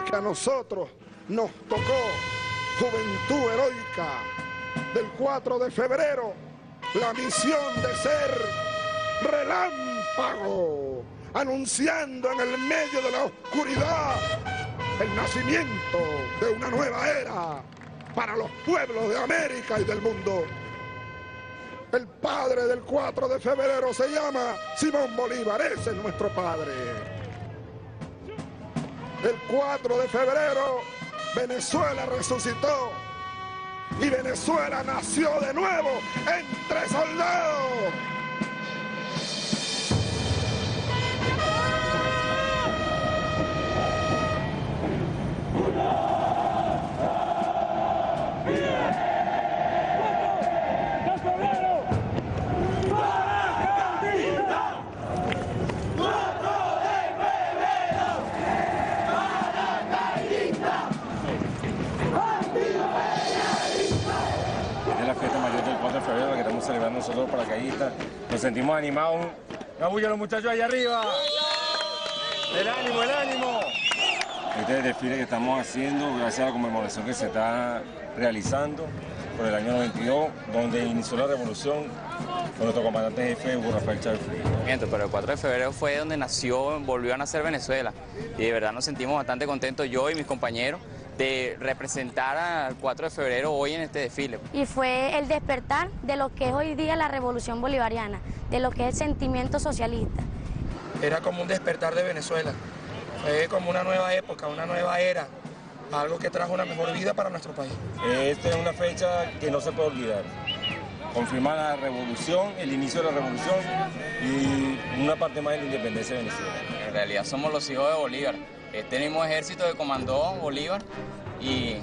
que a nosotros nos tocó Juventud Heroica del 4 de febrero, la misión de ser relámpago, anunciando en el medio de la oscuridad el nacimiento de una nueva era para los pueblos de América y del mundo. El padre del 4 de febrero se llama Simón Bolívar, ese es nuestro padre. El 4 de febrero Venezuela resucitó y Venezuela nació de nuevo entre soldados. Que estamos celebrando nosotros paracaidistas, nos sentimos animados. ¡Una bulla a los muchachos allá arriba! ¡El ánimo, el ánimo! Este es el desfile que estamos haciendo gracias a la conmemoración que se está realizando por el año 92, donde inició la revolución con nuestro comandante jefe Hugo Rafael Chávez Frías. Pero el 4 de febrero fue donde nació, volvió a nacer Venezuela, y de verdad nos sentimos bastante contentos, yo y mis compañeros, de representar al 4 de febrero hoy en este desfile. Y fue el despertar de lo que es hoy día la revolución bolivariana, de lo que es el sentimiento socialista. Era como un despertar de Venezuela, fue como una nueva época, una nueva era, algo que trajo una mejor vida para nuestro país. Esta es una fecha que no se puede olvidar. Confirmar la revolución, el inicio de la revolución y una parte más de la independencia de Venezuela. En realidad somos los hijos de Bolívar. Este mismo ejército que comandó Bolívar y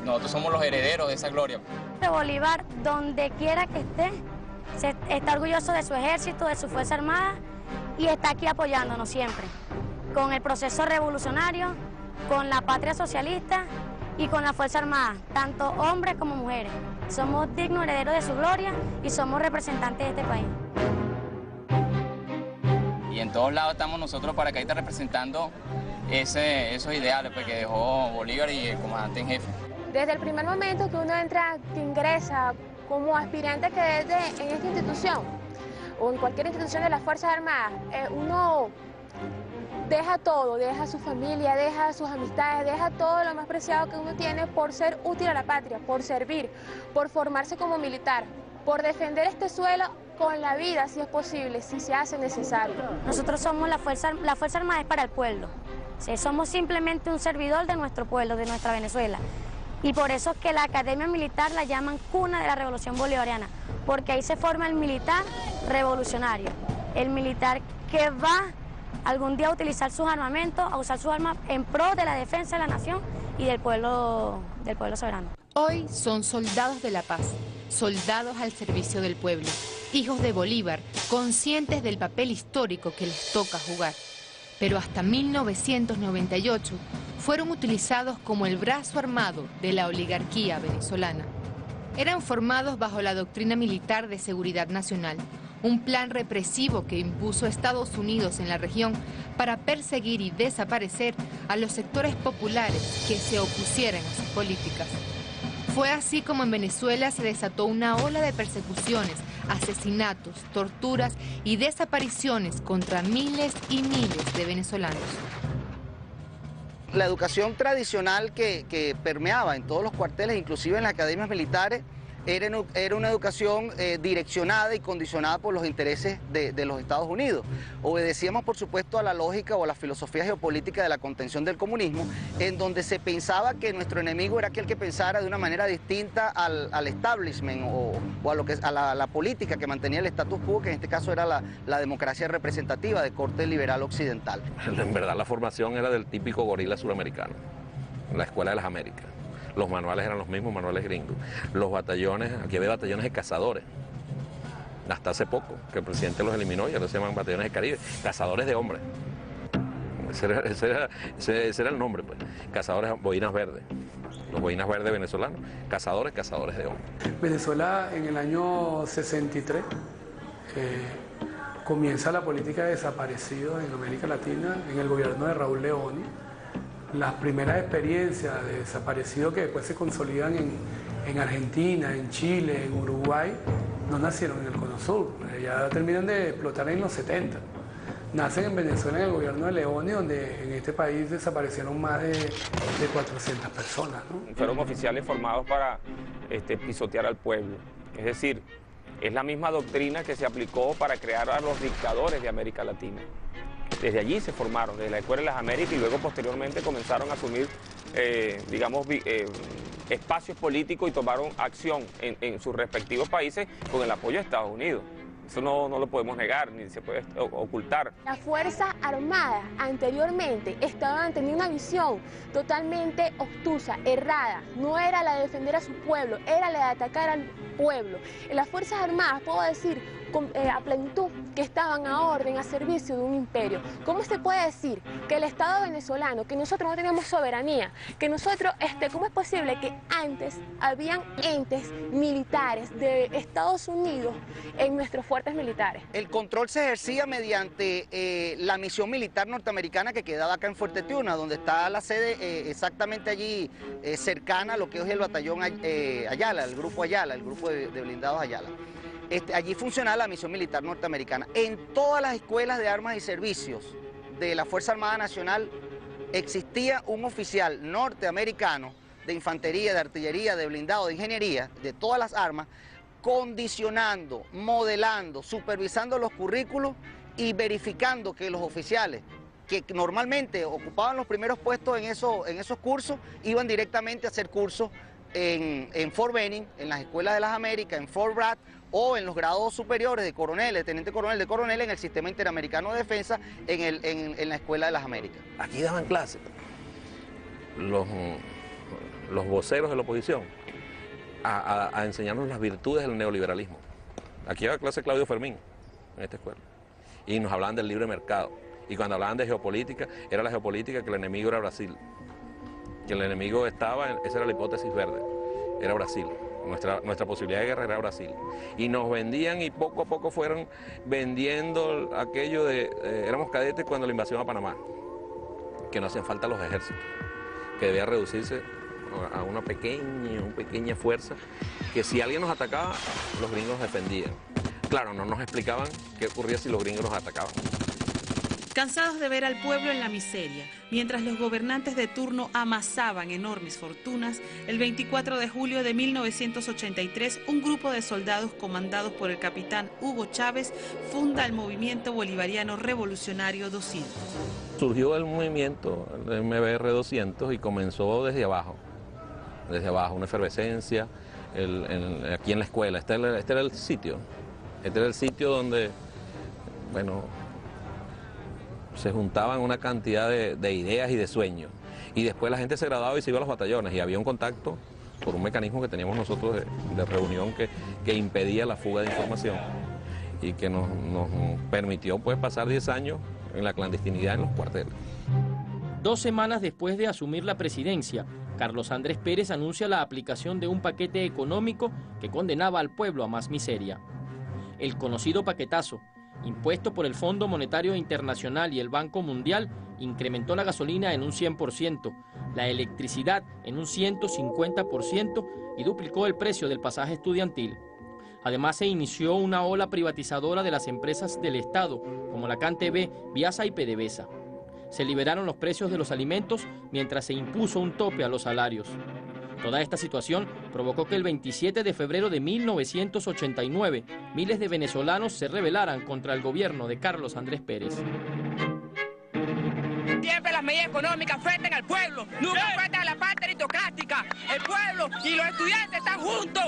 nosotros somos los herederos de esa gloria. Bolívar, donde quiera que esté, está orgulloso de su ejército, de su Fuerza Armada y está aquí apoyándonos siempre, con el proceso revolucionario, con la patria socialista y con la Fuerza Armada, tanto hombres como mujeres. Somos dignos herederos de su gloria y somos representantes de este país. Y en todos lados estamos nosotros paracaidistas representando esos ideales que dejó Bolívar y el comandante en jefe. Desde el primer momento que uno entra, que ingresa como aspirante que es en esta institución o en cualquier institución de las Fuerzas Armadas, uno deja todo, deja su familia, deja sus amistades, deja todo lo más preciado que uno tiene por ser útil a la patria, por servir, por formarse como militar, por defender este suelo con la vida si es posible, si se hace necesario. Nosotros somos la Fuerza Armada es para el pueblo. Sí, somos simplemente un servidor de nuestro pueblo, de nuestra Venezuela. Y por eso es que la Academia Militar la llaman cuna de la Revolución Bolivariana, porque ahí se forma el militar revolucionario, el militar que va algún día a utilizar sus armamentos, a usar sus armas en pro de la defensa de la nación y del pueblo soberano. Hoy son soldados de la paz, soldados al servicio del pueblo, hijos de Bolívar, conscientes del papel histórico que les toca jugar. Pero hasta 1998 fueron utilizados como el brazo armado de la oligarquía venezolana. Eran formados bajo la doctrina militar de seguridad nacional, un plan represivo que impuso Estados Unidos en la región para perseguir y desaparecer a los sectores populares que se opusieran a sus políticas. Fue así como en Venezuela se desató una ola de persecuciones, asesinatos, torturas y desapariciones contra miles y miles de venezolanos. La educación tradicional que permeaba en todos los cuarteles, inclusive en las academias militares, era una educación direccionada y condicionada por los intereses de los Estados Unidos. Obedecíamos, por supuesto, a la lógica o a la filosofía geopolítica de la contención del comunismo, en donde se pensaba que nuestro enemigo era aquel que pensara de una manera distinta al establishment o a la política que mantenía el status quo, que en este caso era la democracia representativa de corte liberal occidental. En verdad la formación era del típico gorila suramericano, la Escuela de las Américas. Los manuales eran los mismos manuales gringos. Los batallones, aquí había batallones de cazadores. Hasta hace poco, que el presidente los eliminó y ahora se llaman batallones de Caribe. Cazadores de hombres. Ese era el nombre, pues. Cazadores, boinas verdes. Los boinas verdes venezolanos. Cazadores de hombres. Venezuela en el año 63 comienza la política de desaparecidos en América Latina en el gobierno de Raúl Leoni. las primeras experiencias de desaparecidos que después se consolidan en Argentina, en Chile, en Uruguay, no nacieron en el Cono Sur, ya terminan de explotar en los 70. Nacen en Venezuela en el gobierno de Leone, donde en este país desaparecieron más de 400 personas, ¿no? Fueron oficiales formados para pisotear al pueblo. Es decir, es la misma doctrina que se aplicó para crear a los dictadores de América Latina. Desde allí se formaron, desde la Escuela de las Américas, y luego posteriormente comenzaron a asumir, espacios políticos y tomaron acción en sus respectivos países con el apoyo de Estados Unidos. Eso no lo podemos negar, ni se puede ocultar. Las Fuerzas Armadas anteriormente estaban teniendo una visión totalmente obtusa, errada. No era la de defender a su pueblo, era la de atacar al pueblo. En las Fuerzas Armadas, puedo decir a plenitud, que estaban a orden, a servicio de un imperio. ¿Cómo se puede decir que el Estado venezolano, que nosotros no teníamos soberanía, que nosotros, ¿cómo es posible que antes habían entes militares de Estados Unidos en nuestros fuertes militares? El control se ejercía mediante la misión militar norteamericana que quedaba acá en Fuerte Tiuna, donde está la sede exactamente allí, cercana a lo que es el batallón Ayala, el grupo Ayala, el grupo de blindados Ayala. Allí funcionaba la misión militar norteamericana. En todas las escuelas de armas y servicios de la Fuerza Armada Nacional existía un oficial norteamericano de infantería, de artillería, de blindado, de ingeniería, de todas las armas, condicionando, modelando, supervisando los currículos y verificando que los oficiales que normalmente ocupaban los primeros puestos en esos cursos iban directamente a hacer cursos en Fort Benning, en las escuelas de las Américas, en Fort Bragg, o en los grados superiores de coronel, de teniente coronel, de coronel en el Sistema Interamericano de Defensa, en la Escuela de las Américas. Aquí daban clases los voceros de la oposición a enseñarnos las virtudes del neoliberalismo. Aquí daba clase Claudio Fermín en esta escuela y nos hablaban del libre mercado, y cuando hablaban de geopolítica, era la geopolítica que el enemigo era Brasil, que el enemigo esa era la hipótesis verde, era Brasil. Nuestra posibilidad de guerra era Brasil. Y nos vendían, y poco a poco fueron vendiendo aquello de... éramos cadetes cuando la invasión a Panamá, que no hacían falta los ejércitos, que debía reducirse a una pequeña fuerza, que si alguien nos atacaba, los gringos defendían. Claro, no nos explicaban qué ocurría si los gringos nos atacaban. Cansados de ver al pueblo en la miseria, mientras los gobernantes de turno amasaban enormes fortunas, el 24 de julio de 1983, un grupo de soldados comandados por el capitán Hugo Chávez funda el Movimiento Bolivariano Revolucionario 200. Surgió el movimiento, el MBR 200, y comenzó desde abajo, una efervescencia, aquí en la escuela. Este era el sitio donde, bueno, se juntaban una cantidad de ideas y de sueños. Y después la gente se graduaba y se iba a los batallones, y había un contacto por un mecanismo que teníamos nosotros de reunión que impedía la fuga de información y que nos permitió pues pasar 10 años en la clandestinidad en los cuarteles. 2 semanas después de asumir la presidencia, Carlos Andrés Pérez anuncia la aplicación de un paquete económico que condenaba al pueblo a más miseria. El conocido paquetazo, impuesto por el Fondo Monetario Internacional y el Banco Mundial, incrementó la gasolina en un 100%, la electricidad en un 150% y duplicó el precio del pasaje estudiantil. Además, se inició una ola privatizadora de las empresas del Estado, como la CanTV, Viasa y PDVSA. Se liberaron los precios de los alimentos mientras se impuso un tope a los salarios. Toda esta situación provocó que el 27 de febrero de 1989 miles de venezolanos se rebelaran contra el gobierno de Carlos Andrés Pérez. Siempre las medidas económicas afectan al pueblo, nunca afectan a la parte aristocrática. El pueblo y los estudiantes están juntos.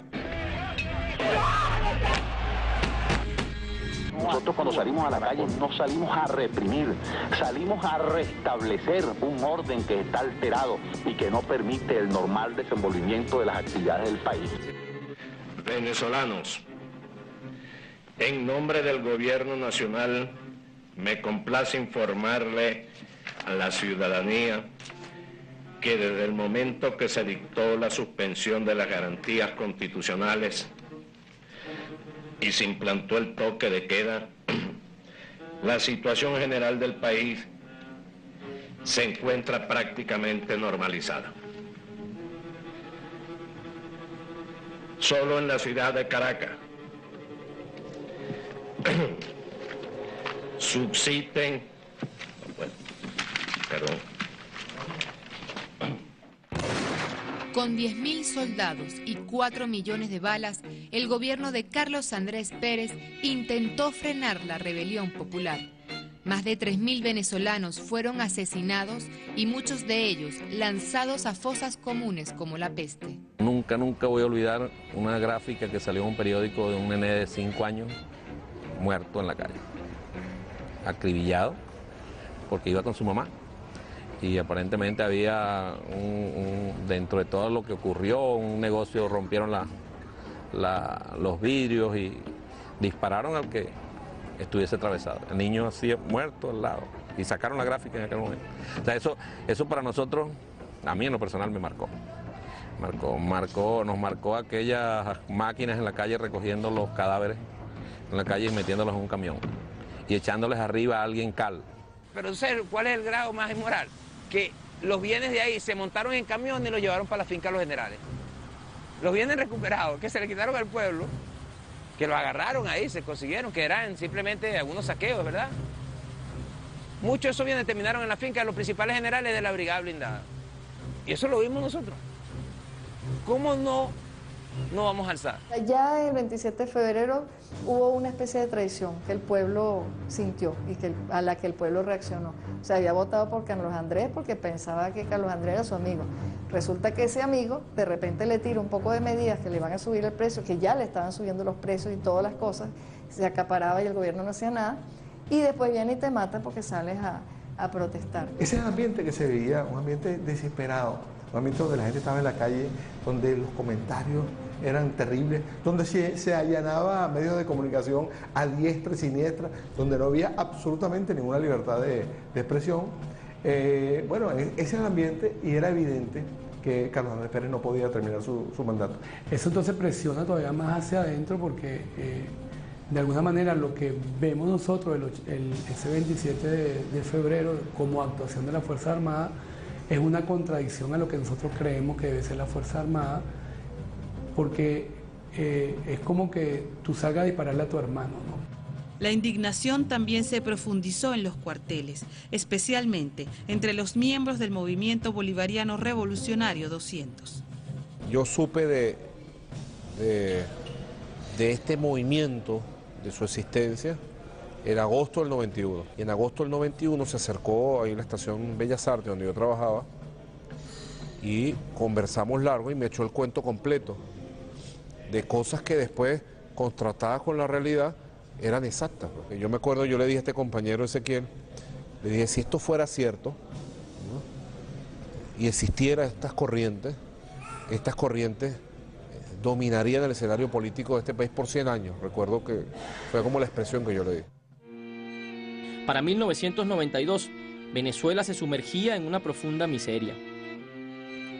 Nosotros cuando salimos a la calle no salimos a reprimir, salimos a restablecer un orden que está alterado y que no permite el normal desenvolvimiento de las actividades del país. Venezolanos, en nombre del Gobierno Nacional, me complace informarle a la ciudadanía que desde el momento que se dictó la suspensión de las garantías constitucionales y se implantó el toque de queda, la situación general del país se encuentra prácticamente normalizada. Solo en la ciudad de Caracas subsisten, Con 10.000 soldados y 4 millones de balas, el gobierno de Carlos Andrés Pérez intentó frenar la rebelión popular. Más de 3.000 venezolanos fueron asesinados y muchos de ellos lanzados a fosas comunes como la peste. Nunca voy a olvidar una gráfica que salió en un periódico de un nene de 5 años muerto en la calle, acribillado porque iba con su mamá. Y aparentemente había dentro de todo lo que ocurrió, un negocio, rompieron los vidrios y dispararon al que estuviese atravesado. El niño así muerto al lado. Y sacaron la gráfica en aquel momento. O sea, eso para nosotros, a mí en lo personal me marcó. Nos marcó aquellas máquinas en la calle recogiendo los cadáveres en la calle y metiéndolos en un camión. Y echándoles arriba a alguien cal. Pero ¿cuál es el grado más inmoral? Que los bienes de ahí se montaron en camión y los llevaron para la finca de los generales. Los bienes recuperados, que se le quitaron al pueblo, que los agarraron ahí, se consiguieron, que eran simplemente algunos saqueos, ¿verdad? Muchos de esos bienes terminaron en la finca de los principales generales de la brigada blindada. Y eso lo vimos nosotros. ¿Cómo no vamos a alzar? Ya el 27 de febrero hubo una especie de traición que el pueblo sintió y a la que el pueblo reaccionó. O sea, había votado por Carlos Andrés porque pensaba que Carlos Andrés era su amigo. Resulta que ese amigo de repente le tira un poco de medidas que le van a subir el precio, que ya le estaban subiendo los precios y todas las cosas, se acaparaba y el gobierno no hacía nada, y después viene y te mata porque sales a protestar. Ese es el ambiente que se veía, un ambiente desesperado, un ambiente donde la gente estaba en la calle, donde los comentarios eran terribles, donde se allanaba medios de comunicación a diestra y siniestra, donde no había absolutamente ninguna libertad de expresión. Bueno, ese era el ambiente y era evidente que Carlos Andrés Pérez no podía terminar su mandato. Eso entonces presiona todavía más hacia adentro porque de alguna manera lo que vemos nosotros ese 27 de febrero como actuación de la Fuerza Armada es una contradicción a lo que nosotros creemos que debe ser la Fuerza Armada, porque es como que tú salgas a dispararle a tu hermano, ¿no? La indignación también se profundizó en los cuarteles, especialmente entre los miembros del Movimiento Bolivariano Revolucionario 200. Yo supe de este movimiento, de su existencia, en agosto del 91. Y en agosto del 91 se acercó ahí a la estación Bellas Artes, donde yo trabajaba, y conversamos largo y me echó el cuento completo de cosas que después, contrastadas con la realidad, eran exactas. Porque yo me acuerdo, yo le dije a este compañero Ezequiel, le dije, si esto fuera cierto, ¿no? Y existiera estas corrientes dominarían el escenario político de este país por 100 años. Recuerdo que fue como la expresión que yo le di. Para 1992, Venezuela se sumergía en una profunda miseria.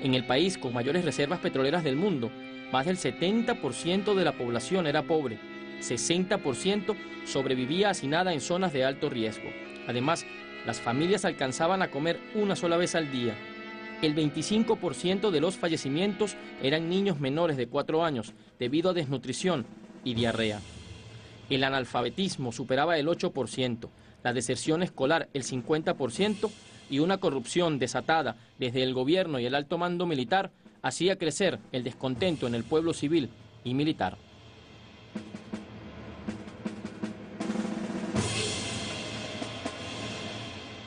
En el país con mayores reservas petroleras del mundo, más del 70% de la población era pobre, 60% sobrevivía hacinada en zonas de alto riesgo. Además, las familias alcanzaban a comer una sola vez al día. El 25% de los fallecimientos eran niños menores de 4 años debido a desnutrición y diarrea. El analfabetismo superaba el 8%, la deserción escolar el 50% y una corrupción desatada desde el gobierno y el alto mando militar hacía crecer el descontento en el pueblo civil y militar.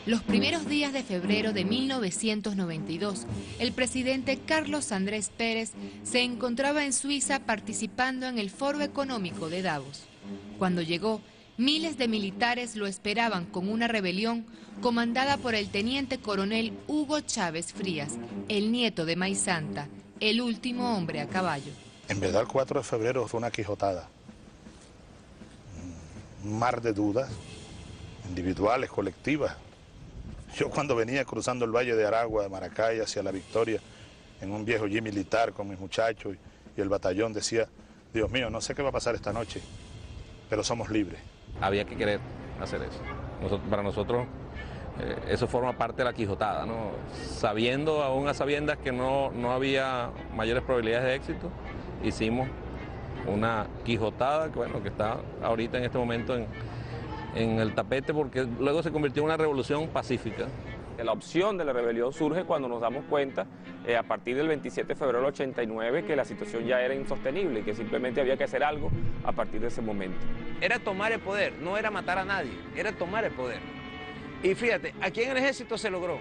Los primeros días de febrero de 1992, el presidente Carlos Andrés Pérez se encontraba en Suiza participando en el Foro Económico de Davos. Cuando llegó, miles de militares lo esperaban con una rebelión comandada por el teniente coronel Hugo Chávez Frías, el nieto de Maysanta, el último hombre a caballo. En verdad el 4 de febrero fue una quijotada, un mar de dudas, individuales, colectivas. Yo cuando venía cruzando el Valle de Aragua, de Maracay, hacia La Victoria, en un viejo jeep militar con mis muchachos y el batallón, decía, Dios mío, no sé qué va a pasar esta noche, pero somos libres. Había que querer hacer eso. Para nosotros Eso forma parte de la quijotada, ¿no? Sabiendo, aún a sabiendas que no había mayores probabilidades de éxito, hicimos una quijotada que, bueno, que está ahorita en este momento en el tapete, porque luego se convirtió en una revolución pacífica. La opción de la rebelión surge cuando nos damos cuenta, a partir del 27 de febrero del 89, que la situación ya era insostenible y que simplemente había que hacer algo a partir de ese momento. Era tomar el poder, no era matar a nadie, era tomar el poder. Y fíjate, aquí en el ejército se logró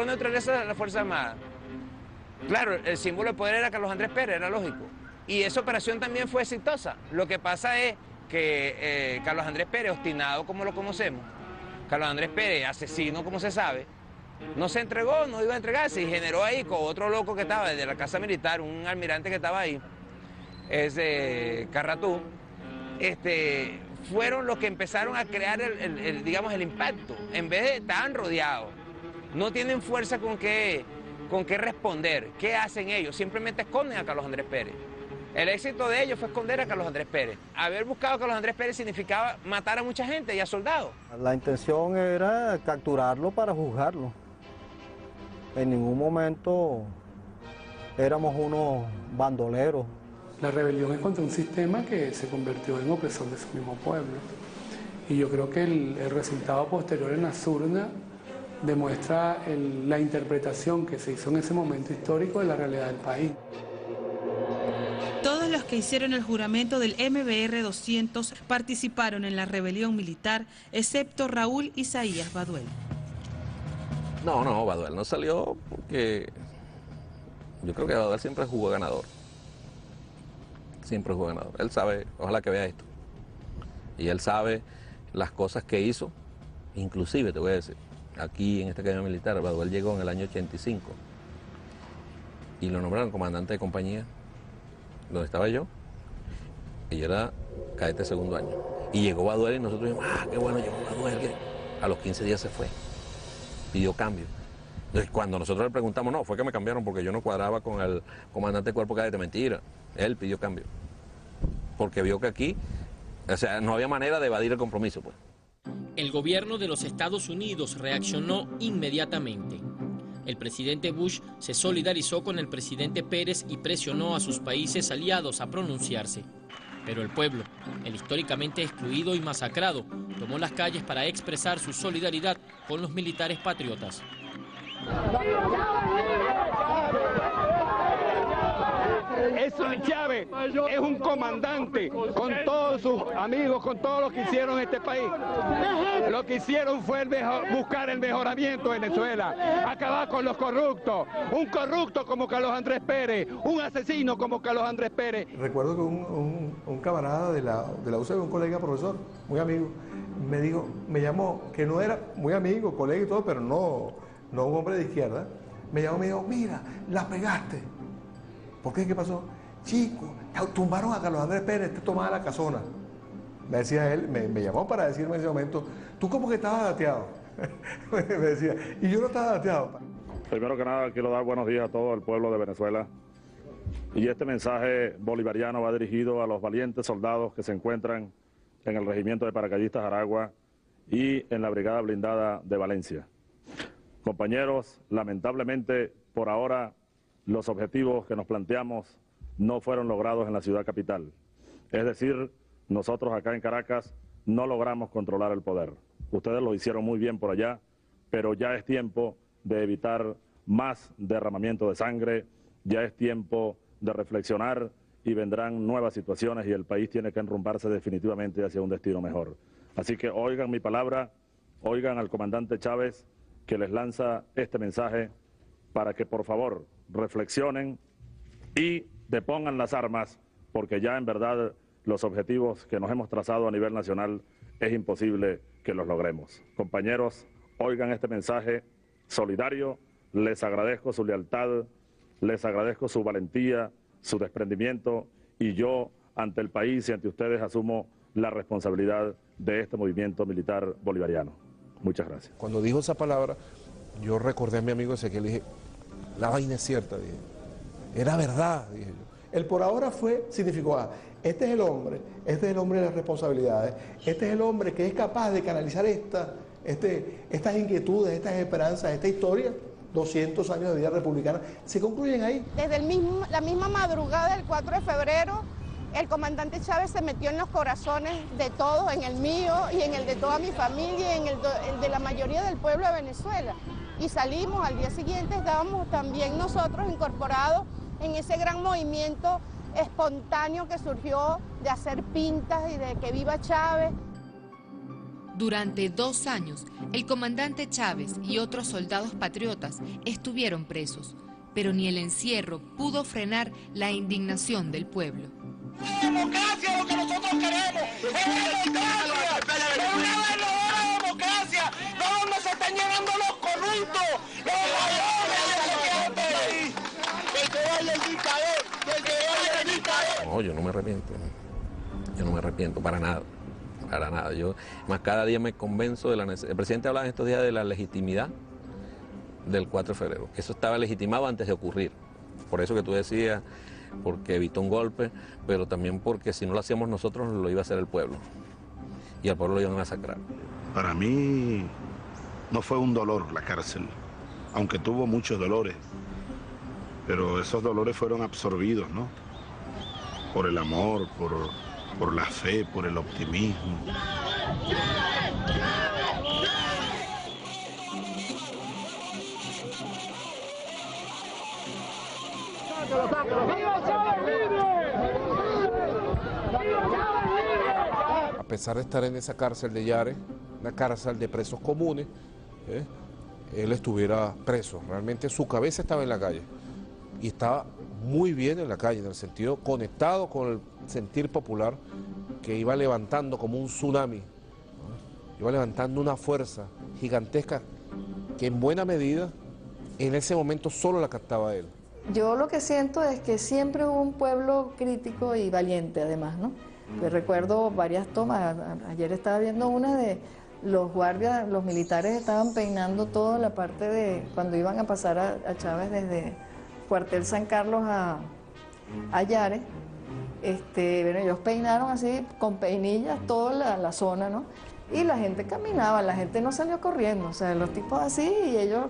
neutralizar a la Fuerza Armada. Claro, el símbolo de poder era Carlos Andrés Pérez, era lógico. Y esa operación también fue exitosa. Lo que pasa es que Carlos Andrés Pérez, obstinado como lo conocemos, Carlos Andrés Pérez, asesino como se sabe, no se entregó, no iba a entregarse y generó ahí con otro loco que estaba desde la Casa Militar, un almirante que estaba ahí, Carratú, fueron los que empezaron a crear digamos, el impacto. En vez de estaban rodeados, no tienen fuerza con qué responder. ¿Qué hacen ellos? Simplemente esconden a Carlos Andrés Pérez. El éxito de ellos fue esconder a Carlos Andrés Pérez. Haber buscado a Carlos Andrés Pérez significaba matar a mucha gente y a soldados. La intención era capturarlo para juzgarlo. En ningún momento éramos unos bandoleros. La rebelión es contra un sistema que se convirtió en opresor de su mismo pueblo. Y yo creo que el resultado posterior en las urnas demuestra la interpretación que se hizo en ese momento histórico de la realidad del país. Todos los que hicieron el juramento del MBR 200 participaron en la rebelión militar, excepto Raúl Isaías Baduel. No, Baduel no salió porque yo creo que Baduel siempre jugó ganador. Siempre jugó ganador. Él sabe, ojalá que vea esto. Y él sabe las cosas que hizo, inclusive te voy a decir, aquí en esta academia militar, Baduel llegó en el año 85 y lo nombraron comandante de compañía, donde estaba yo, y yo era cadete segundo año. Y llegó Baduel y nosotros dijimos, qué bueno, llegó Baduel, que a los 15 días se fue, pidió cambio. Entonces cuando nosotros le preguntamos, no, fue que me cambiaron porque yo no cuadraba con el comandante de cuerpo cadete, mentira, él pidió cambio, porque vio que aquí, o sea, no había manera de evadir el compromiso, pues. El gobierno de los Estados Unidos reaccionó inmediatamente. El presidente Bush se solidarizó con el presidente Pérez y presionó a sus países aliados a pronunciarse. Pero el pueblo, el históricamente excluido y masacrado, tomó las calles para expresar su solidaridad con los militares patriotas. Eso Chávez es un comandante con todos sus amigos, con todos los que hicieron este país. Lo que hicieron fue buscar el mejoramiento de Venezuela, acabar con los corruptos. Un corrupto como Carlos Andrés Pérez, un asesino como Carlos Andrés Pérez. Recuerdo que un camarada de la UCB, un colega profesor, muy amigo, me llamó, que no era muy amigo, colega y todo, pero no un hombre de izquierda. Me llamó y me dijo, mira, la pegaste. ¿Por qué? ¿Qué pasó? Chico, tumbaron a Carlos Andrés Pérez, te tomaba la casona. Me decía él, me llamó para decirme en ese momento, tú como que estabas dateado. Me decía, y yo no estaba dateado. Primero que nada, quiero dar buenos días a todo el pueblo de Venezuela. Y este mensaje bolivariano va dirigido a los valientes soldados que se encuentran en el Regimiento de Paracaidistas Aragua y en la Brigada Blindada de Valencia. Compañeros, lamentablemente, por ahora, los objetivos que nos planteamos no fueron logrados en la ciudad capital. Es decir, nosotros acá en Caracas no logramos controlar el poder. Ustedes lo hicieron muy bien por allá, pero ya es tiempo de evitar más derramamiento de sangre, ya es tiempo de reflexionar y vendrán nuevas situaciones y el país tiene que enrumbarse definitivamente hacia un destino mejor. Así que oigan mi palabra, oigan al comandante Chávez que les lanza este mensaje para que por favor reflexionen y depongan las armas, porque ya en verdad los objetivos que nos hemos trazado a nivel nacional es imposible que los logremos. Compañeros, oigan este mensaje solidario, les agradezco su lealtad, les agradezco su valentía, su desprendimiento, y yo ante el país y ante ustedes asumo la responsabilidad de este movimiento militar bolivariano. Muchas gracias. Cuando dijo esa palabra, yo recordé a mi amigo Ezequiel y dije, la vaina es cierta, dije. Era verdad, dije yo. El por ahora significó, este es el hombre de las responsabilidades, este es el hombre que es capaz de canalizar esta estas inquietudes, estas esperanzas, esta historia, 200 años de vida republicana, se concluyen ahí. Desde la misma madrugada del 4 de febrero, el comandante Chávez se metió en los corazones de todos, en el mío y en el de toda mi familia y en el de la mayoría del pueblo de Venezuela. Y salimos, al día siguiente estábamos también nosotros incorporados en ese gran movimiento espontáneo que surgió de hacer pintas y de que viva Chávez. Durante 2 años, el comandante Chávez y otros soldados patriotas estuvieron presos, pero ni el encierro pudo frenar la indignación del pueblo. La democracia es lo que nosotros queremos, es democracia, es una verdadera democracia, no donde se están llenando los corruptos, los ladrones, el que vaya el dictador, el que vaya el dictador. No, yo no me arrepiento para nada. Para nada. Yo más cada día me convenzo de la necesidad. El presidente hablaba en estos días de la legitimidad del 4 de febrero. Eso estaba legitimado antes de ocurrir. Por eso que tú decías, porque evitó un golpe, pero también porque si no lo hacíamos nosotros, lo iba a hacer el pueblo. Y al pueblo lo iban a masacrar. Para mí no fue un dolor la cárcel, aunque tuvo muchos dolores. Pero esos dolores fueron absorbidos, ¿no? Por el amor, por la fe, por el optimismo. A pesar de estar en esa cárcel de Yare, una cárcel de presos comunes, él estuviera preso. Realmente su cabeza estaba en la calle y estaba muy bien en la calle, en el sentido conectado con el sentir popular que iba levantando como un tsunami, ¿no? Iba levantando una fuerza gigantesca que en buena medida en ese momento solo la captaba él. Yo lo que siento es que siempre hubo un pueblo crítico y valiente además, ¿no? Yo recuerdo varias tomas, ayer estaba viendo una de los guardias, los militares estaban peinando toda la parte de cuando iban a pasar a Chávez desde Cuartel San Carlos a Yare. Bueno, ellos peinaron así con peinillas toda la zona, ¿no? Y la gente caminaba, la gente no salió corriendo, o sea, los tipos así y ellos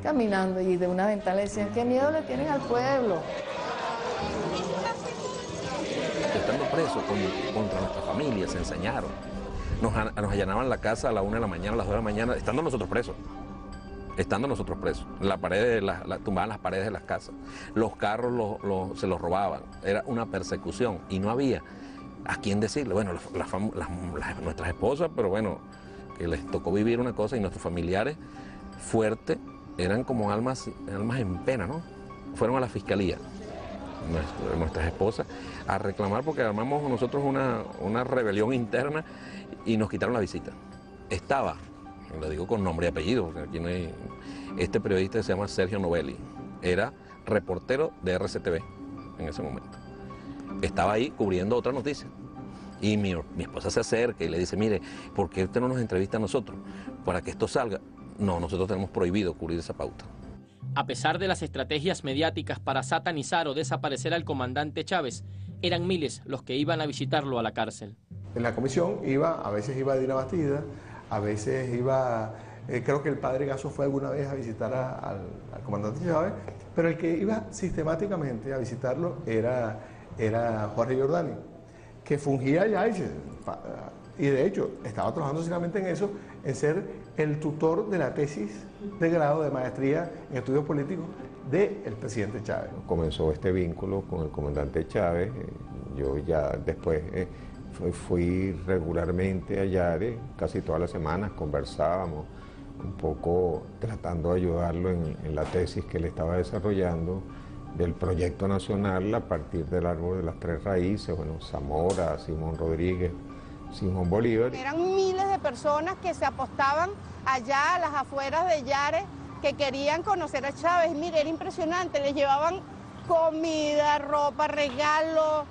caminando y de una ventana le decían, ¿qué miedo le tienen al pueblo? Estando presos contra nuestra familia, se ensañaron. Nos allanaban la casa a la 1 de la mañana, a las 2 de la mañana, estando nosotros presos. La pared, tumbaban las paredes de las casas. Los carros se los robaban. Era una persecución y no había a quién decirle. Bueno, nuestras esposas, pero bueno, que les tocó vivir una cosa y nuestros familiares fuertes eran como almas en pena, ¿no? Fueron a la fiscalía, nuestras esposas, a reclamar porque armamos nosotros una rebelión interna y nos quitaron la visita. Estaba, lo digo con nombre y apellido, porque aquí no hay... Este periodista se llama Sergio Novelli, era reportero de RCTV en ese momento. Estaba ahí cubriendo otra noticia. Y mi esposa se acerca y le dice, mire, ¿por qué usted no nos entrevista a nosotros? Para que esto salga. No, nosotros tenemos prohibido cubrir esa pauta. A pesar de las estrategias mediáticas para satanizar o desaparecer al comandante Chávez, eran miles los que iban a visitarlo a la cárcel. En la comisión a veces iba Dina Bastida, a veces iba, creo que el padre Gasso fue alguna vez a visitar al comandante Chávez, pero el que iba sistemáticamente a visitarlo era Jorge Giordani, que fungía ya y de hecho estaba trabajando seriamente en eso, en ser el tutor de la tesis de grado de maestría en estudios políticos del presidente Chávez. Comenzó este vínculo con el comandante Chávez. Yo ya después fui regularmente a Yare, casi todas las semanas conversábamos un poco tratando de ayudarlo en la tesis que él estaba desarrollando del proyecto nacional a partir del árbol de las 3 raíces, bueno, Zamora, Simón Rodríguez, Simón Bolívar. Eran miles de personas que se apostaban allá a las afueras de Yare, que querían conocer a Chávez. Mire, era impresionante, les llevaban comida, ropa, regalos,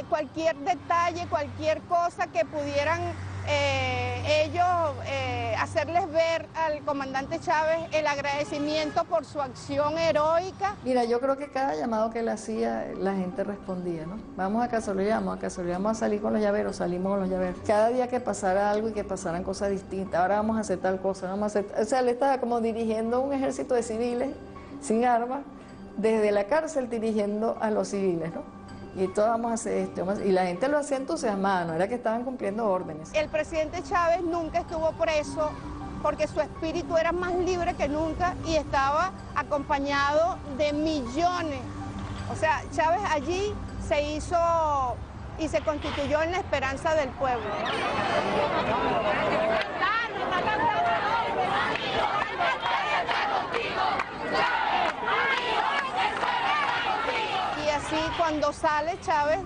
cualquier detalle, cualquier cosa que pudieran ellos hacerles ver al comandante Chávez el agradecimiento por su acción heroica. Mira, yo creo que cada llamado que él hacía, la gente respondía, ¿no? Vamos a Cazolí, vamos a salir con los llaveros, salimos con los llaveros. Cada día que pasara algo y que pasaran cosas distintas, ahora vamos a hacer tal cosa, vamos a hacer... O sea, él estaba como dirigiendo un ejército de civiles sin armas, desde la cárcel dirigiendo a los civiles, ¿no? Y todos vamos a hacer esto, y la gente lo hacía entusiasmada, no era que estaban cumpliendo órdenes. El presidente Chávez nunca estuvo preso porque su espíritu era más libre que nunca y estaba acompañado de millones. O sea, Chávez allí se hizo y se constituyó en la esperanza del pueblo. Así cuando sale Chávez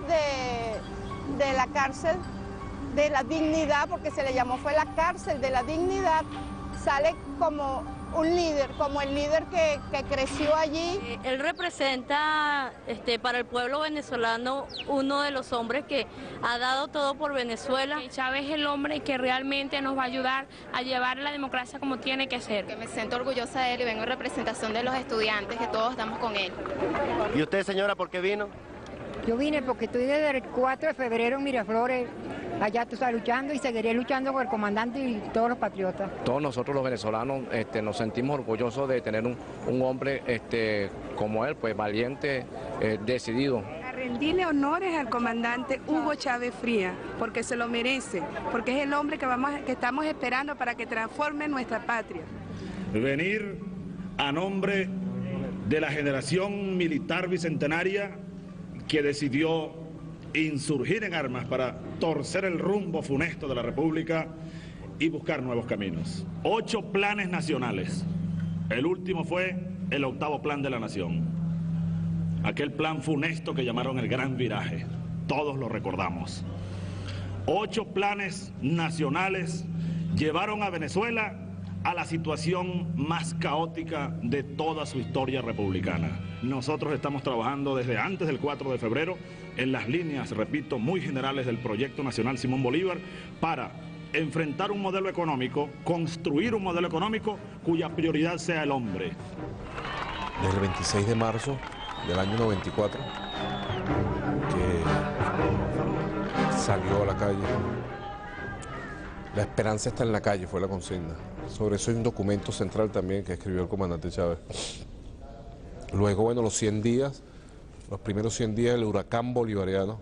de la cárcel de la dignidad, porque se le llamó fue la cárcel de la dignidad, sale como un líder, como el líder que creció allí. Él representa para el pueblo venezolano uno de los hombres que ha dado todo por Venezuela. Chávez es el hombre que realmente nos va a ayudar a llevar la democracia como tiene que ser. Me siento orgullosa de él y vengo en representación de los estudiantes, que todos estamos con él. ¿Y usted, señora, por qué vino? Yo vine porque estoy desde el 4 de febrero en Miraflores, allá tú estás luchando y seguiré luchando con el comandante y todos los patriotas. Todos nosotros los venezolanos nos sentimos orgullosos de tener un hombre como él, pues valiente, decidido. A rendirle honores al comandante Hugo Chávez Frías, porque se lo merece, porque es el hombre que estamos esperando para que transforme nuestra patria. Venir a nombre de la generación militar bicentenaria que decidió insurgir en armas para torcer el rumbo funesto de la República y buscar nuevos caminos. 8 planes nacionales. El último fue el 8º plan de la nación. Aquel plan funesto que llamaron el Gran Viraje. Todos lo recordamos. 8 planes nacionales llevaron a Venezuela a la situación más caótica de toda su historia republicana. Nosotros estamos trabajando desde antes del 4 de febrero en las líneas, repito, muy generales del Proyecto Nacional Simón Bolívar para enfrentar un modelo económico, construir un modelo económico cuya prioridad sea el hombre. Desde el 26 de marzo del año 94, que salió a la calle. La esperanza está en la calle, fue la consigna. Sobre eso hay un documento central también que escribió el comandante Chávez. Luego, bueno, los primeros 100 días del huracán bolivariano,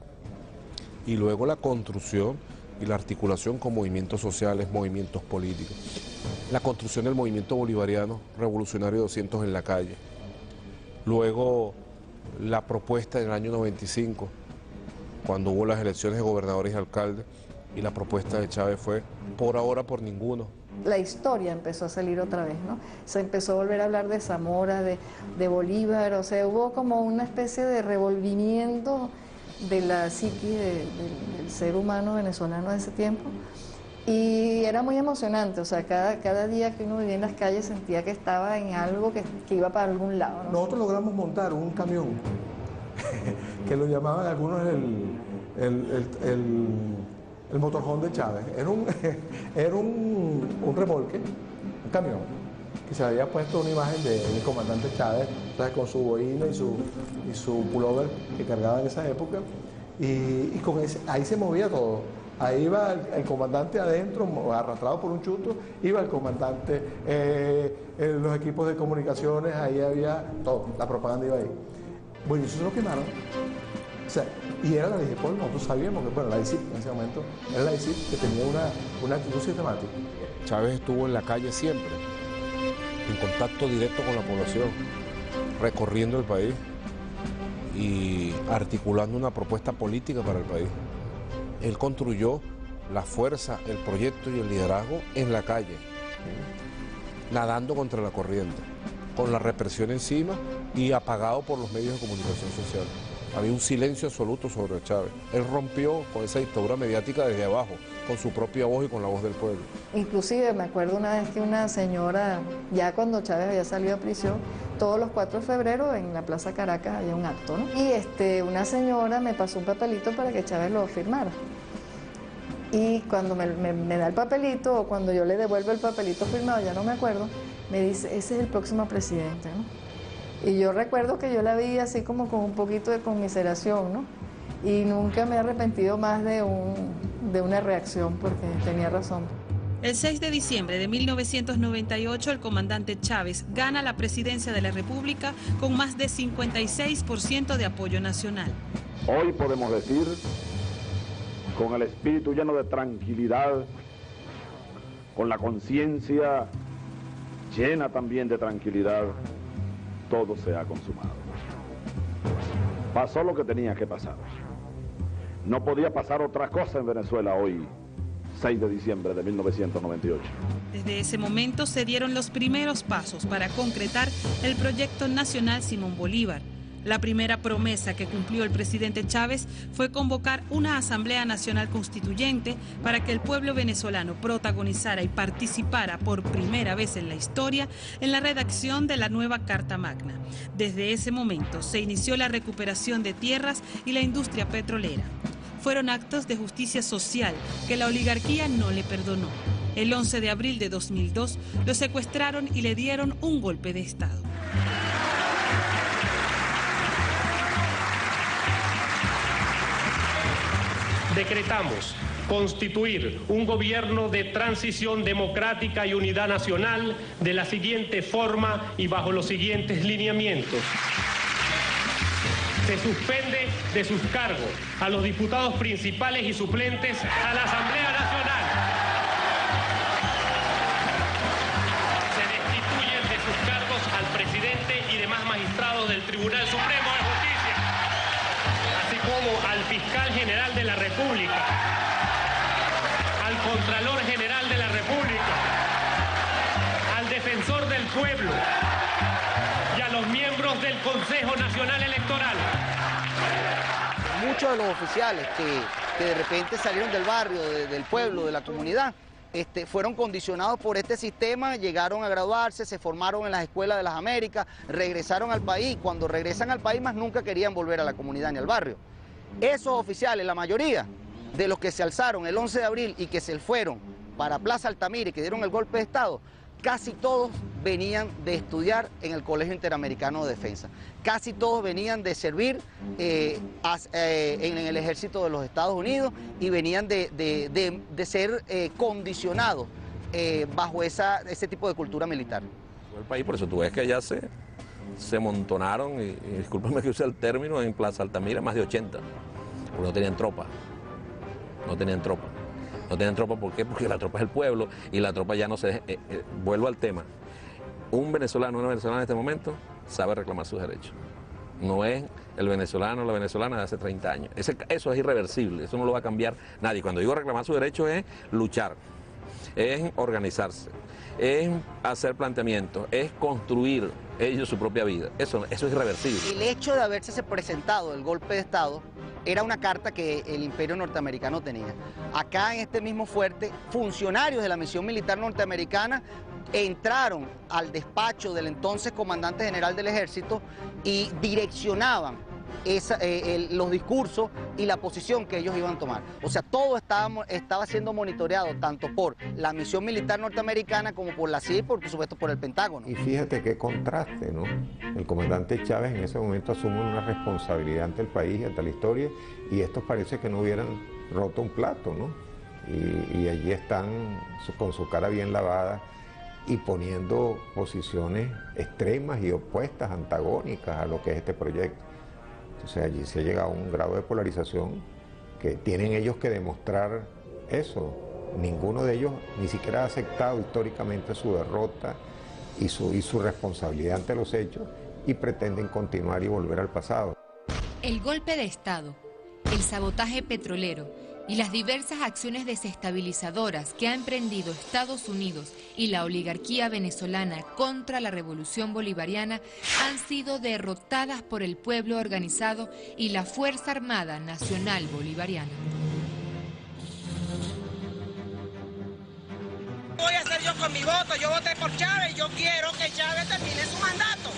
y luego la construcción y la articulación con movimientos sociales, movimientos políticos. La construcción del movimiento bolivariano, revolucionario 200 en la calle. Luego la propuesta en el año 95, cuando hubo las elecciones de gobernadores y alcaldes, y la propuesta de Chávez fue, por ahora, por ninguno. La historia empezó a salir otra vez, ¿no? Se empezó a volver a hablar de Zamora, de Bolívar, o sea, hubo como una especie de revolvimiento de la psiquis del ser humano venezolano de ese tiempo, y era muy emocionante, o sea, cada día que uno vivía en las calles sentía que estaba en algo que iba para algún lado, ¿no? Nosotros logramos montar un camión, que lo llamaban algunos el motorhome de Chávez. Era un remolque, un camión, que se había puesto una imagen del comandante Chávez, ¿sabes? Con su boina y su pullover que cargaba en esa época, y con ahí se movía todo. Ahí iba el comandante adentro, arrastrado por un chuto, iba el comandante, los equipos de comunicaciones, ahí había todo, la propaganda iba ahí. Bueno, eso se lo quemaron. O sea, y era la DIGEPOL, nosotros sabíamos que, bueno, la DICIP en ese momento, era la DICIP que tenía una actitud sistemática. Chávez estuvo en la calle siempre, en contacto directo con la población, recorriendo el país y articulando una propuesta política para el país. Él construyó la fuerza, el proyecto y el liderazgo en la calle, nadando contra la corriente, con la represión encima y apagado por los medios de comunicación social. Había un silencio absoluto sobre Chávez. Él rompió con esa dictadura mediática desde abajo, con su propia voz y con la voz del pueblo. Inclusive me acuerdo una vez que una señora, ya cuando Chávez había salido a prisión, todos los 4 de febrero en la Plaza Caracas había un acto, ¿no? Y una señora me pasó un papelito para que Chávez lo firmara. y cuando me da el papelito, o cuando yo le devuelvo el papelito firmado, ya no me acuerdo, me dice, ese es el próximo presidente, ¿no? Y yo recuerdo que yo la vi así como con un poquito de conmiseración, ¿no? Y nunca me he arrepentido más de una reacción, porque tenía razón. El 6 de diciembre de 1998, el comandante Chávez gana la presidencia de la República con más de 56% de apoyo nacional. Hoy podemos decir, con el espíritu lleno de tranquilidad, con la conciencia llena también de tranquilidad, todo se ha consumado. Pasó lo que tenía que pasar. No podía pasar otra cosa en Venezuela hoy, 6 de diciembre de 1998. Desde ese momento se dieron los primeros pasos para concretar el proyecto nacional Simón Bolívar. La primera promesa que cumplió el presidente Chávez fue convocar una Asamblea Nacional Constituyente para que el pueblo venezolano protagonizara y participara por primera vez en la historia en la redacción de la nueva Carta Magna. Desde ese momento se inició la recuperación de tierras y la industria petrolera. Fueron actos de justicia social que la oligarquía no le perdonó. El 11 de abril de 2002 lo secuestraron y le dieron un golpe de Estado. Decretamos constituir un gobierno de transición democrática y unidad nacional de la siguiente forma y bajo los siguientes lineamientos. Se suspende de sus cargos a los diputados principales y suplentes a la Asamblea Nacional. Se destituyen de sus cargos al presidente y demás magistrados del Tribunal Supremo de Justicia, así como al fiscal general de la República, al Contralor General de la República, al Defensor del Pueblo y a los miembros del Consejo Nacional Electoral. Muchos de los oficiales que de repente salieron del barrio, del pueblo, de la comunidad, fueron condicionados por este sistema, llegaron a graduarse, se formaron en las escuelas de las Américas, regresaron al país. Cuando regresan al país más nunca querían volver a la comunidad ni al barrio. Esos oficiales, la mayoría de los que se alzaron el 11 de abril y que se fueron para Plaza Altamira y que dieron el golpe de Estado, casi todos venían de estudiar en el Colegio Interamericano de Defensa. Casi todos venían de servir en el ejército de los Estados Unidos y venían de ser condicionados bajo ese tipo de cultura militar. El país, por eso tú ves que allá se montonaron, y discúlpame que use el término, en Plaza Altamira más de 80, porque no tenían tropa. No tenían tropa. No tienen tropa, ¿por qué? Porque la tropa es el pueblo y la tropa ya no se... vuelvo al tema. Un venezolano, una venezolana en este momento sabe reclamar sus derechos. No es el venezolano o la venezolana de hace 30 años. Eso es irreversible, eso no lo va a cambiar nadie. Cuando digo reclamar sus derechos es luchar, es organizarse, es hacer planteamientos, es construir ellos su propia vida. Eso es irreversible. El hecho de haberse presentado el golpe de Estado era una carta que el imperio norteamericano tenía. Acá en este mismo fuerte, funcionarios de la misión militar norteamericana entraron al despacho del entonces comandante general del ejército y direccionaban los discursos y la posición que ellos iban a tomar. O sea, todo estaba siendo monitoreado tanto por la misión militar norteamericana como por la CIA y por supuesto por el Pentágono. Y fíjate qué contraste, ¿no? El comandante Chávez en ese momento asume una responsabilidad ante el país y ante la historia, y estos parece que no hubieran roto un plato, ¿no? Y allí están con su cara bien lavada y poniendo posiciones extremas y opuestas, antagónicas a lo que es este proyecto. O sea, allí se ha llegado a un grado de polarización que tienen ellos que demostrar eso. Ninguno de ellos ni siquiera ha aceptado históricamente su derrota y su responsabilidad ante los hechos, y pretenden continuar y volver al pasado. El golpe de Estado, el sabotaje petrolero y las diversas acciones desestabilizadoras que ha emprendido Estados Unidos y la oligarquía venezolana contra la revolución bolivariana han sido derrotadas por el pueblo organizado y la Fuerza Armada Nacional Bolivariana. ¿Qué voy a hacer yo con mi voto? Yo voté por Chávez y yo quiero que Chávez termine su mandato.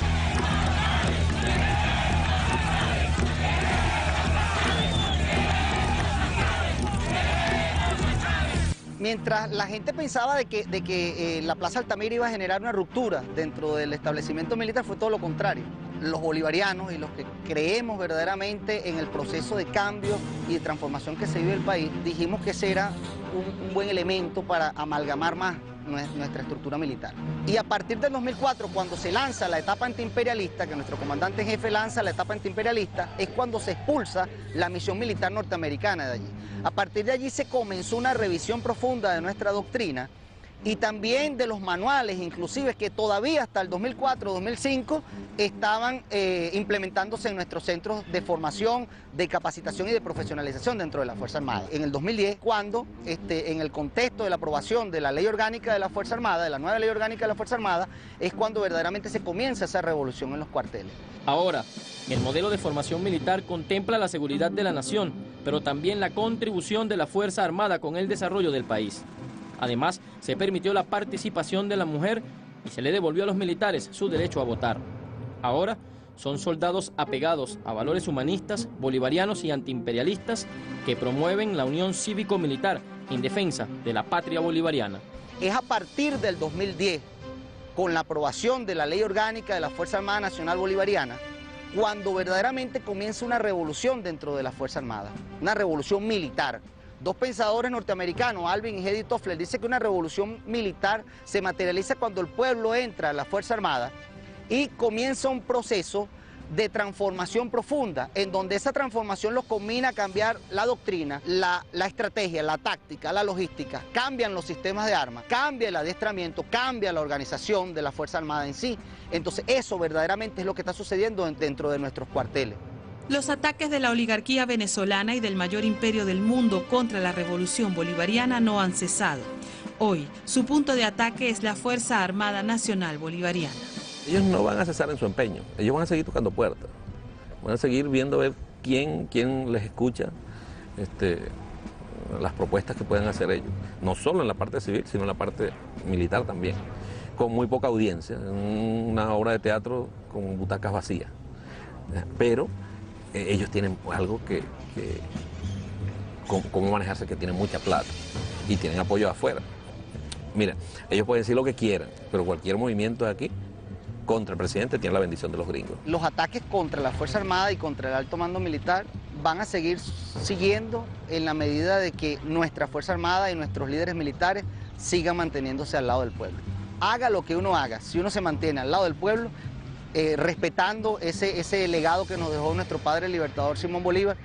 Mientras la gente pensaba de que la Plaza Altamira iba a generar una ruptura dentro del establecimiento militar, fue todo lo contrario. Los bolivarianos y los que creemos verdaderamente en el proceso de cambio y de transformación que se vive en el país, dijimos que ese era un buen elemento para amalgamar más nuestra estructura militar. Y a partir del 2004, cuando se lanza la etapa antiimperialista, que nuestro comandante en jefe lanza la etapa antiimperialista, es cuando se expulsa la misión militar norteamericana de allí. A partir de allí se comenzó una revisión profunda de nuestra doctrina y también de los manuales, inclusive que todavía hasta el 2004-2005 estaban implementándose en nuestros centros de formación, de capacitación y de profesionalización dentro de la Fuerza Armada. En el 2010, cuando en el contexto de la aprobación de la Ley Orgánica de la Fuerza Armada, de la nueva Ley Orgánica de la Fuerza Armada, es cuando verdaderamente se comienza esa revolución en los cuarteles. Ahora, el modelo de formación militar contempla la seguridad de la nación, pero también la contribución de la Fuerza Armada con el desarrollo del país. Además, se permitió la participación de la mujer y se le devolvió a los militares su derecho a votar. Ahora son soldados apegados a valores humanistas, bolivarianos y antiimperialistas que promueven la unión cívico-militar en defensa de la patria bolivariana. Es a partir del 2010, con la aprobación de la Ley Orgánica de la Fuerza Armada Nacional Bolivariana, cuando verdaderamente comienza una revolución dentro de la Fuerza Armada, una revolución militar. Dos pensadores norteamericanos, Alvin y Eddie Toffler, dicen que una revolución militar se materializa cuando el pueblo entra a la Fuerza Armada y comienza un proceso de transformación profunda, en donde esa transformación los combina a cambiar la doctrina, la estrategia, la táctica, la logística, cambian los sistemas de armas, cambia el adiestramiento, cambia la organización de la Fuerza Armada en sí. Entonces eso verdaderamente es lo que está sucediendo dentro de nuestros cuarteles. Los ataques de la oligarquía venezolana y del mayor imperio del mundo contra la revolución bolivariana no han cesado. Hoy, su punto de ataque es la Fuerza Armada Nacional Bolivariana. Ellos no van a cesar en su empeño, ellos van a seguir tocando puertas, van a seguir viendo a ver quién les escucha las propuestas que pueden hacer ellos, no solo en la parte civil, sino en la parte militar también, con muy poca audiencia, una obra de teatro con butacas vacías, pero ellos tienen algo cómo manejarse, que tienen mucha plata y tienen apoyo de afuera. Mira, ellos pueden decir lo que quieran, pero cualquier movimiento de aquí contra el presidente tiene la bendición de los gringos. Los ataques contra la Fuerza Armada y contra el alto mando militar van a seguir siguiendo en la medida de que nuestra Fuerza Armada y nuestros líderes militares sigan manteniéndose al lado del pueblo. Haga lo que uno haga, si uno se mantiene al lado del pueblo, respetando ese legado que nos dejó nuestro padre el libertador Simón Bolívar,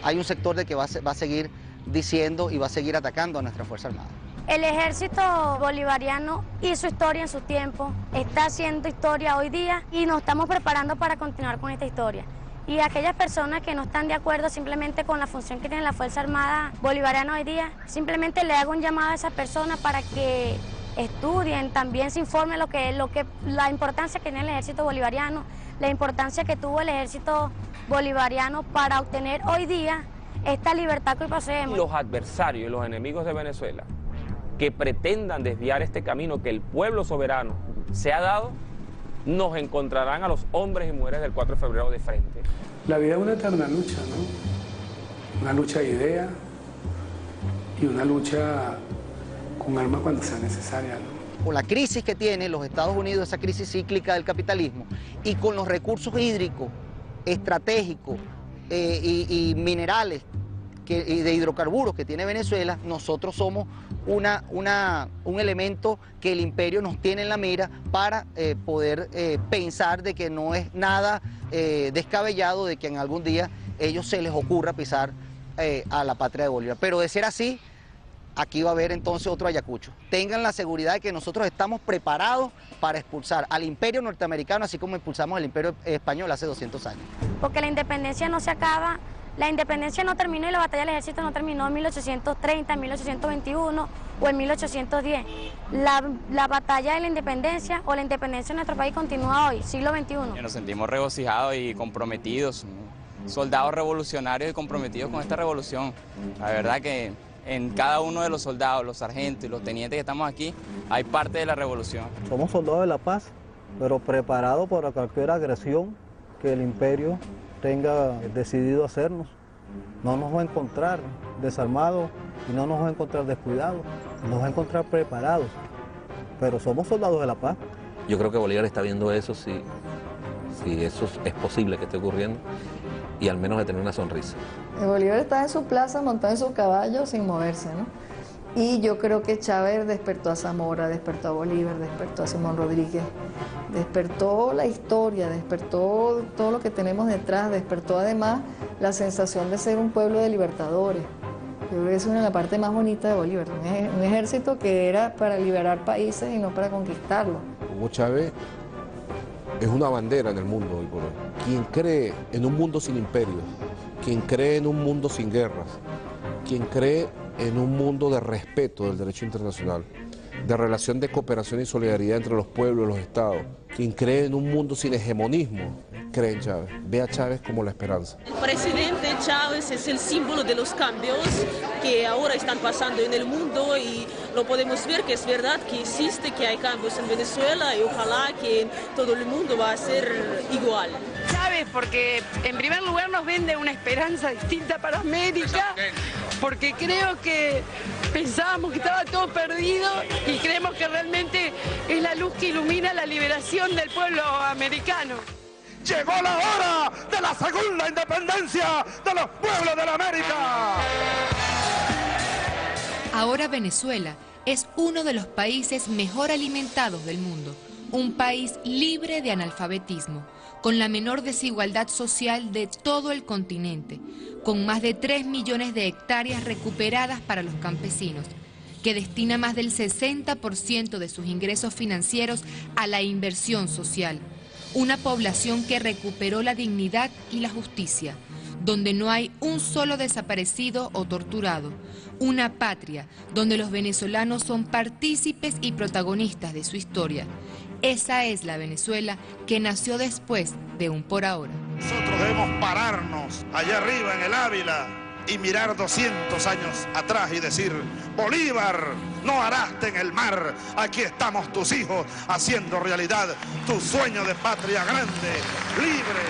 hay un sector de que va a seguir diciendo y va a seguir atacando a nuestra Fuerza Armada. El ejército bolivariano hizo historia en su tiempo, está haciendo historia hoy día y nos estamos preparando para continuar con esta historia. Y aquellas personas que no están de acuerdo simplemente con la función que tiene la Fuerza Armada Bolivariana hoy día, simplemente le hago un llamado a esas personas para que estudien, también se informen la importancia que tiene el ejército bolivariano, la importancia que tuvo el ejército bolivariano para obtener hoy día esta libertad que hoy poseemos. Los adversarios y los enemigos de Venezuela que pretendan desviar este camino que el pueblo soberano se ha dado, nos encontrarán a los hombres y mujeres del 4 de febrero de frente. La vida es una eterna lucha, ¿no? Una lucha de ideas y una lucha con armas cuando sea necesaria, ¿no? Con la crisis que tiene los Estados Unidos, esa crisis cíclica del capitalismo, y con los recursos hídricos, estratégicos y minerales y de hidrocarburos que tiene Venezuela, nosotros somos un elemento que el imperio nos tiene en la mira para poder pensar de que no es nada descabellado de que en algún día ellos se les ocurra pisar a la patria de Bolívar. Pero de ser así, aquí va a haber entonces otro Ayacucho. Tengan la seguridad de que nosotros estamos preparados para expulsar al imperio norteamericano, así como expulsamos al imperio español hace 200 años. Porque la independencia no se acaba, la independencia no terminó y la batalla del ejército no terminó en 1830, en 1821 o en 1810. La batalla de la independencia o la independencia de nuestro país continúa hoy, siglo XXI. Nos sentimos regocijados y comprometidos, soldados revolucionarios y comprometidos con esta revolución. La verdad que en cada uno de los soldados, los sargentos y los tenientes que estamos aquí, hay parte de la revolución. Somos soldados de la paz, pero preparados para cualquier agresión que el imperio tenga decidido hacernos. no nos va a encontrar desarmados y no nos va a encontrar descuidados, nos va a encontrar preparados, pero somos soldados de la paz. Yo creo que Bolívar está viendo eso, si eso es posible que esté ocurriendo, y al menos de tener una sonrisa. Bolívar está en su plaza montado en su caballo sin moverse, ¿no? Y yo creo que Chávez despertó a Zamora, despertó a Bolívar, despertó a Simón Rodríguez, despertó la historia, despertó todo lo que tenemos detrás, despertó además la sensación de ser un pueblo de libertadores. Yo creo que es una de las partes más bonitas de Bolívar, un ejército que era para liberar países y no para conquistarlos. Hugo Chávez es una bandera en el mundo hoy por hoy. Quien cree en un mundo sin imperio, quien cree en un mundo sin guerras, quien cree en un mundo de respeto del derecho internacional, de relación de cooperación y solidaridad entre los pueblos y los estados, quien cree en un mundo sin hegemonismo, cree en Chávez, ve a Chávez como la esperanza. El presidente Chávez es el símbolo de los cambios que ahora están pasando en el mundo y lo podemos ver que es verdad que existe, que hay cambios en Venezuela y ojalá que en todo el mundo va a ser igual. Chávez, porque en primer lugar nos vende una esperanza distinta para América, porque creo que pensábamos que estaba todo perdido y creemos que realmente es la luz que ilumina la liberación del pueblo americano. Llegó la hora de la segunda independencia de los pueblos de la América. Ahora Venezuela es uno de los países mejor alimentados del mundo, un país libre de analfabetismo, con la menor desigualdad social de todo el continente, con más de 3 millones de hectáreas recuperadas para los campesinos, que destina más del 60% de sus ingresos financieros a la inversión social. Una población que recuperó la dignidad y la justicia, donde no hay un solo desaparecido o torturado. Una patria donde los venezolanos son partícipes y protagonistas de su historia. Esa es la Venezuela que nació después de un por ahora. Nosotros debemos pararnos allá arriba en el Ávila y mirar 200 años atrás y decir: Bolívar, no araste en el mar, aquí estamos tus hijos haciendo realidad tu sueño de patria grande, libre.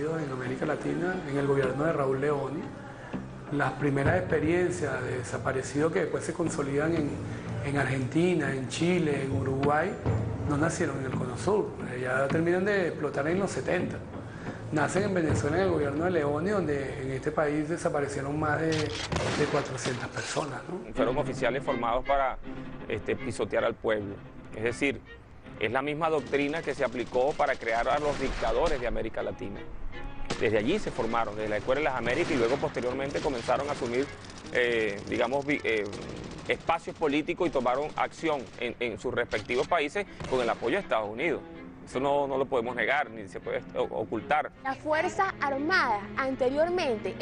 En América Latina, en el gobierno de Raúl Leoni, las primeras experiencias de desaparecidos que después se consolidan en Argentina, en Chile, en Uruguay, no nacieron en el Cono Sur, ya terminan de explotar en los 70. Nacen en Venezuela en el gobierno de Leoni, donde en este país desaparecieron más de 400 personas, ¿no? Fueron oficiales formados para pisotear al pueblo, es decir, es la misma doctrina que se aplicó para crear a los dictadores de América Latina. Desde allí se formaron, desde la Escuela de las Américas, y luego posteriormente comenzaron a asumir, espacios políticos y tomaron acción en sus respectivos países con el apoyo de Estados Unidos. Eso no lo podemos negar, ni se puede ocultar. Las Fuerzas Armadas anteriormente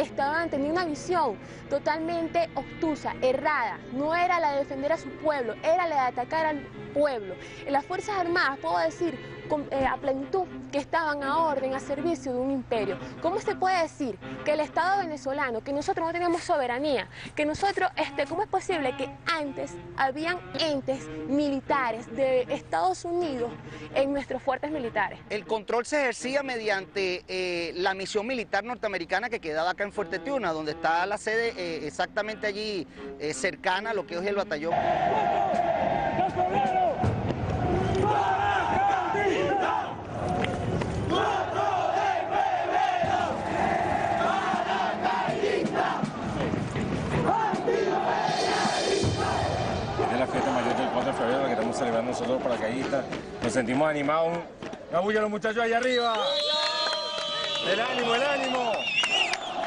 tenían una visión totalmente obtusa, errada. No era la de defender a su pueblo, era la de atacar al pueblo. En las Fuerzas Armadas, puedo decir a plenitud, que estaban a orden, a servicio de un imperio. ¿Cómo se puede decir que el Estado venezolano, que nosotros no teníamos soberanía, que nosotros, cómo es posible que antes habían entes militares de Estados Unidos en nuestros fuertes militares? El control se ejercía mediante la misión militar norteamericana que quedaba acá en Fuerte Tiuna, donde está la sede exactamente allí cercana a lo que es el batallón. Es la fiesta mayor del 4 de febrero, la que estamos celebrando nosotros paracaidistas. Nos sentimos animados. ¡Una bulla a los muchachos allá arriba! ¡El ánimo, el ánimo!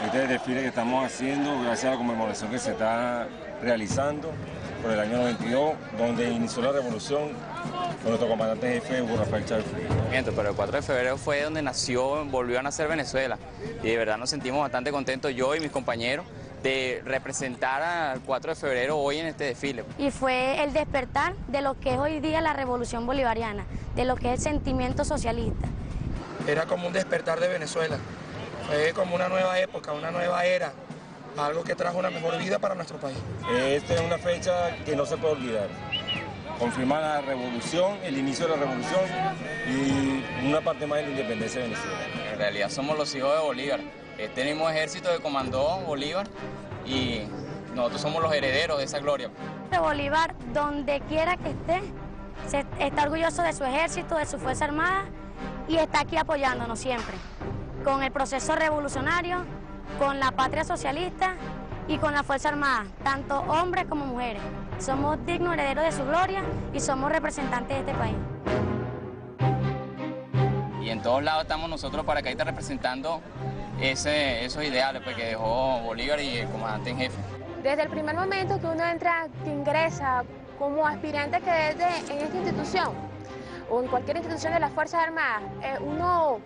Este es el desfile que estamos haciendo gracias a la conmemoración que se está realizando por el año 92, donde inició la revolución con nuestro comandante jefe Hugo Rafael Chávez Fría. Pero el 4 de febrero fue donde volvió a nacer Venezuela, y de verdad nos sentimos bastante contentos, yo y mis compañeros, de representar al 4 de febrero hoy en este desfile. Y fue el despertar de lo que es hoy día la revolución bolivariana, de lo que es el sentimiento socialista. Era como un despertar de Venezuela, fue como una nueva época, una nueva era, algo que trajo una mejor vida para nuestro país. Esta es una fecha que no se puede olvidar. Confirmar la revolución, el inicio de la revolución y una parte más de la independencia de Venezuela. En realidad somos los hijos de Bolívar. Este mismo ejército que comandó Bolívar y nosotros somos los herederos de esa gloria. Bolívar, donde quiera que esté, está orgulloso de su ejército, de su Fuerza Armada y está aquí apoyándonos siempre, con el proceso revolucionario, con la patria socialista y con la Fuerza Armada, tanto hombres como mujeres. Somos dignos herederos de su gloria y somos representantes de este país. Y en todos lados estamos nosotros para acá representando esos ideales pues, que dejó Bolívar y el comandante en jefe. Desde el primer momento que uno entra, que ingresa como aspirante a cadete en esta institución o en cualquier institución de las Fuerzas Armadas, uno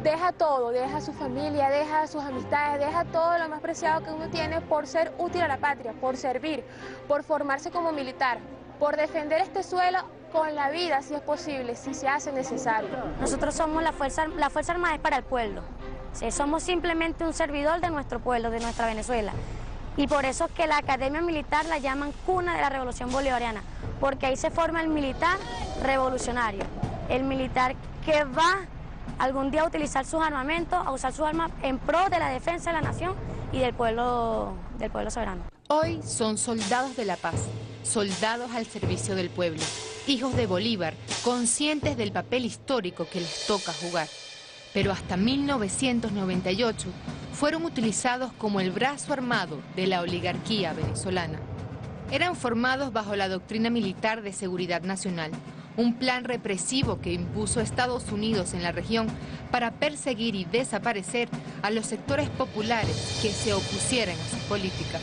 deja todo, deja su familia, deja sus amistades, deja todo lo más preciado que uno tiene por ser útil a la patria, por servir, por formarse como militar, por defender este suelo con la vida si es posible, si se hace necesario. Nosotros somos la Fuerza Armada es para el pueblo. Sí, somos simplemente un servidor de nuestro pueblo, de nuestra Venezuela. Y por eso es que la Academia Militar la llaman cuna de la Revolución Bolivariana, porque ahí se forma el militar revolucionario, el militar que va algún día a utilizar sus armamentos, a usar sus armas en pro de la defensa de la nación y del pueblo soberano. Hoy son soldados de la paz, soldados al servicio del pueblo, hijos de Bolívar, conscientes del papel histórico que les toca jugar. Pero hasta 1998 fueron utilizados como el brazo armado de la oligarquía venezolana. Eran formados bajo la doctrina militar de seguridad nacional, un plan represivo que impuso Estados Unidos en la región para perseguir y desaparecer a los sectores populares que se opusieran a sus políticas.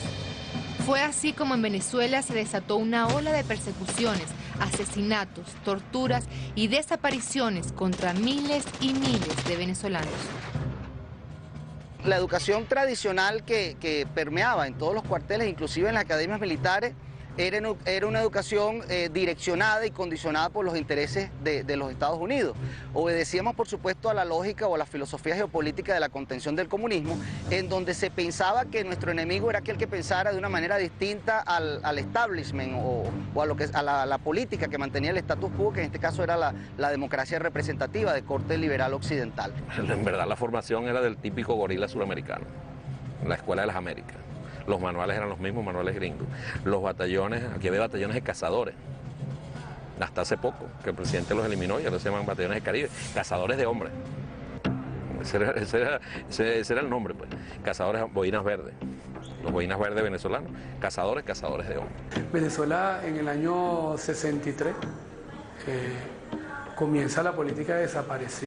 Fue así como en Venezuela se desató una ola de persecuciones, asesinatos, torturas y desapariciones contra miles y miles de venezolanos. La educación tradicional que permeaba en todos los cuarteles, inclusive en las academias militares, era una educación direccionada y condicionada por los intereses de los Estados Unidos. Obedecíamos, por supuesto, a la lógica o a la filosofía geopolítica de la contención del comunismo, en donde se pensaba que nuestro enemigo era aquel que pensara de una manera distinta al establishment o a la política que mantenía el status quo, que en este caso era la democracia representativa de corte liberal occidental. En verdad la formación era del típico gorila suramericano, la Escuela de las Américas. Los manuales eran los mismos manuales gringos. Los batallones, aquí había batallones de cazadores. Hasta hace poco, que el presidente los eliminó y ahora se llaman batallones de Caribe. Cazadores de hombres. Ese era el nombre, pues. Cazadores, boinas verdes. Los boinas verdes venezolanos. Cazadores de hombres. Venezuela en el año 63 comienza la política de desaparecer.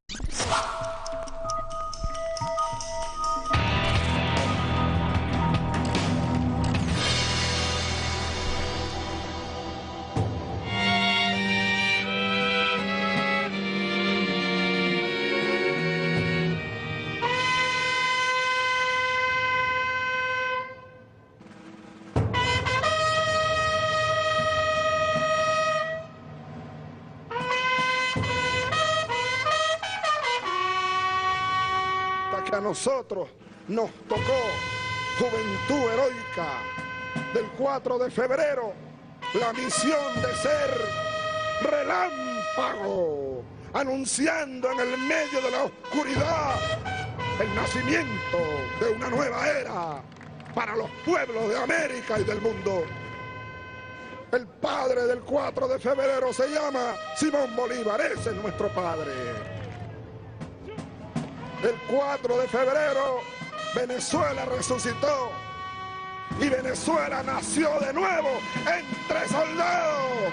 A nosotros nos tocó Juventud Heroica del 4 de febrero, la misión de ser relámpago, anunciando en el medio de la oscuridad el nacimiento de una nueva era para los pueblos de América y del mundo. El padre del 4 de febrero se llama Simón Bolívar, ese es nuestro padre. El 4 de febrero Venezuela resucitó y Venezuela nació de nuevo entre soldados